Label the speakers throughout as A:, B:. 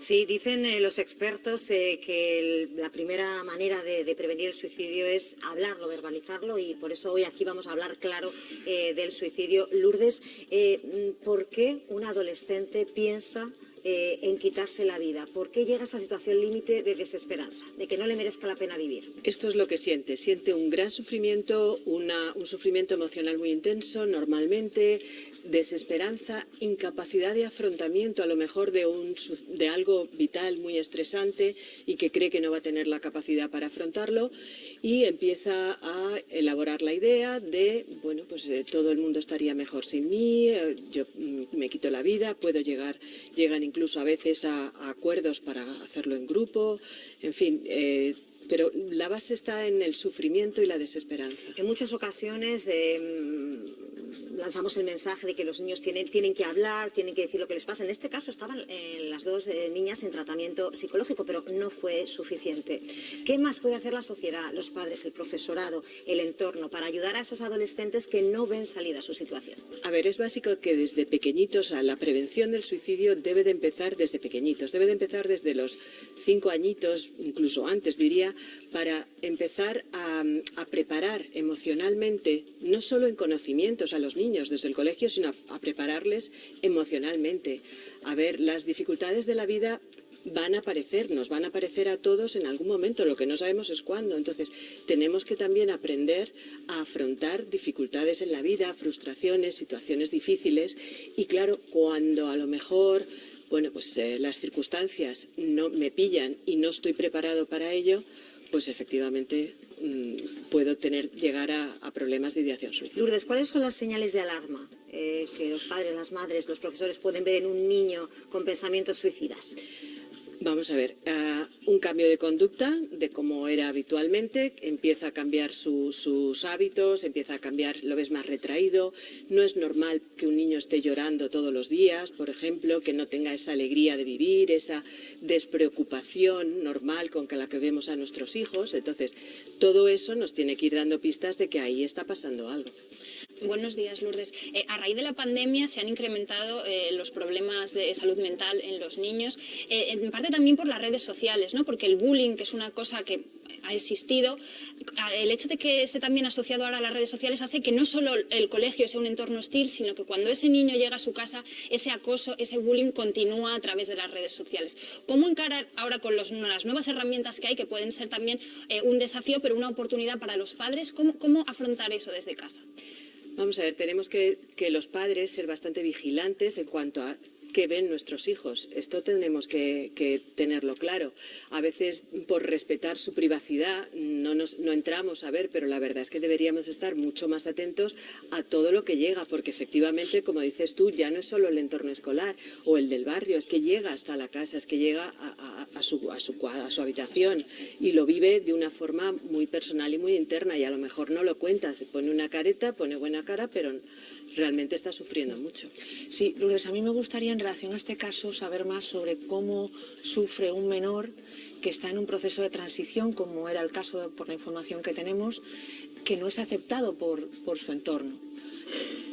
A: Sí, dicen los expertos que la primera manera de prevenir el suicidio es hablarlo, verbalizarlo, y por eso hoy aquí vamos a hablar claro del suicidio. Lourdes, ¿por qué un adolescente piensa en quitarse la vida? ¿Por qué llega a esa situación límite de desesperanza, de que no le merezca la pena vivir?
B: Esto es lo que siente un gran sufrimiento, un sufrimiento emocional muy intenso, normalmente, desesperanza, incapacidad de afrontamiento a lo mejor de algo vital muy estresante y que cree que no va a tener la capacidad para afrontarlo, y empieza a elaborar la idea de, bueno, pues todo el mundo estaría mejor sin mí, yo me quito la vida, llegan incluso a veces a acuerdos para hacerlo en grupo, en fin. Pero la base está en el sufrimiento y la desesperanza.
A: En muchas ocasiones lanzamos el mensaje de que los niños tienen que hablar, tienen que decir lo que les pasa. En este caso estaban las dos niñas en tratamiento psicológico, pero no fue suficiente. ¿Qué más puede hacer la sociedad, los padres, el profesorado, el entorno, para ayudar a esos adolescentes que no ven salida a su situación?
B: A ver, es básico que desde pequeñitos, la prevención del suicidio debe de empezar desde pequeñitos, debe de empezar desde los 5 añitos, incluso antes diría, para empezar a preparar emocionalmente, no solo en conocimientos a los niños desde el colegio, sino a prepararles emocionalmente. A ver, las dificultades de la vida nos van a aparecer a todos en algún momento, lo que no sabemos es cuándo. Entonces, tenemos que también aprender a afrontar dificultades en la vida, frustraciones, situaciones difíciles, y claro, cuando a lo mejor, bueno, pues las circunstancias no me pillan y no estoy preparado para ello, pues efectivamente puedo llegar a problemas de ideación suicida.
A: Lourdes, ¿cuáles son las señales de alarma que los padres, las madres, los profesores pueden ver en un niño con pensamientos suicidas?
B: Vamos a ver, un cambio de conducta de cómo era habitualmente, empieza a cambiar sus hábitos, empieza a cambiar, lo ves más retraído. No es normal que un niño esté llorando todos los días, por ejemplo, que no tenga esa alegría de vivir, esa despreocupación normal con la que vemos a nuestros hijos. Entonces, todo eso nos tiene que ir dando pistas de que ahí está pasando algo.
C: Buenos días, Lourdes. A raíz de la pandemia se han incrementado los problemas de salud mental en los niños, en parte también por las redes sociales, ¿no? Porque el bullying, que es una cosa que ha existido, el hecho de que esté también asociado ahora a las redes sociales hace que no solo el colegio sea un entorno hostil, sino que cuando ese niño llega a su casa, ese acoso, ese bullying continúa a través de las redes sociales. ¿Cómo encarar ahora con las nuevas herramientas que hay, que pueden ser también un desafío, pero una oportunidad para los padres? ¿Cómo afrontar eso desde casa?
B: Vamos a ver, tenemos que los padres ser bastante vigilantes en cuanto a qué ven nuestros hijos. Esto tenemos que tenerlo claro. A veces, por respetar su privacidad, no entramos a ver, pero la verdad es que deberíamos estar mucho más atentos a todo lo que llega, porque efectivamente, como dices tú, ya no es solo el entorno escolar o el del barrio, es que llega hasta la casa, es que llega a su habitación y lo vive de una forma muy personal y muy interna, y a lo mejor no lo cuenta, se pone una careta, pone buena cara, pero realmente está sufriendo mucho.
D: Sí, Lourdes, a mí me gustaría en relación a este caso saber más sobre cómo sufre un menor que está en un proceso de transición, como era el caso por la información que tenemos, que no es aceptado por su entorno.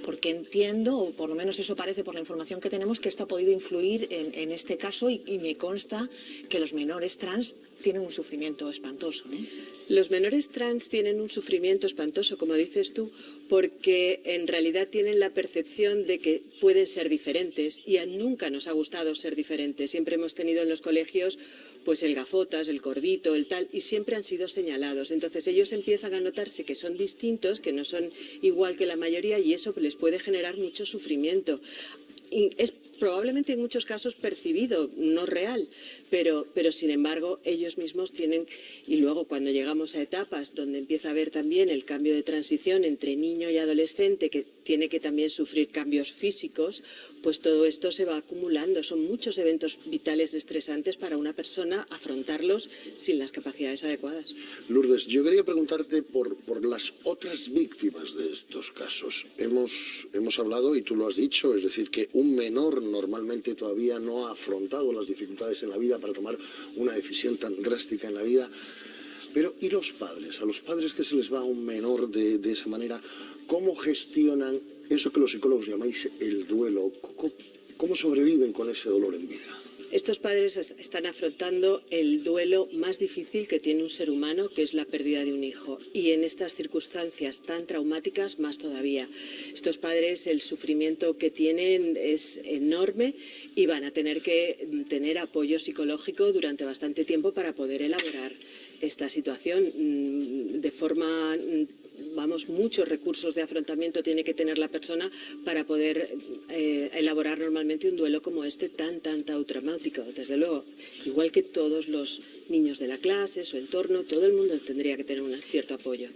D: Porque entiendo, o por lo menos eso parece por la información que tenemos, que esto ha podido influir en este caso, y me consta que los menores trans tienen un sufrimiento espantoso, ¿no?
B: Los menores trans tienen un sufrimiento espantoso, como dices tú, porque en realidad tienen la percepción de que pueden ser diferentes, y nunca nos ha gustado ser diferentes. Siempre hemos tenido en los colegios pues el gafotas, el gordito, el tal, y siempre han sido señalados. Entonces ellos empiezan a notarse que son distintos, que no son igual que la mayoría, y eso les puede generar mucho sufrimiento. Es probablemente en muchos casos percibido, no real, pero sin embargo ellos mismos tienen, y luego cuando llegamos a etapas donde empieza a haber también el cambio de transición entre niño y adolescente, que tiene que también sufrir cambios físicos, pues todo esto se va acumulando. Son muchos eventos vitales estresantes para una persona, afrontarlos sin las capacidades adecuadas.
E: Lourdes, yo quería preguntarte por las otras víctimas de estos casos. Hemos hablado, y tú lo has dicho, es decir, que un menor normalmente todavía no ha afrontado las dificultades en la vida para tomar una decisión tan drástica en la vida. Pero, ¿y los padres? A los padres que se les va a un menor de esa manera, ¿cómo gestionan eso que los psicólogos llamáis el duelo? ¿Cómo sobreviven con ese dolor en vida?
B: Estos padres están afrontando el duelo más difícil que tiene un ser humano, que es la pérdida de un hijo. Y en estas circunstancias tan traumáticas, más todavía. Estos padres, el sufrimiento que tienen es enorme y van a tener que tener apoyo psicológico durante bastante tiempo para poder elaborar esta situación de forma... muchos recursos de afrontamiento tiene que tener la persona para poder elaborar normalmente un duelo como este tan traumático. Desde luego, igual que todos los niños de la clase, su entorno, todo el mundo tendría que tener un cierto apoyo.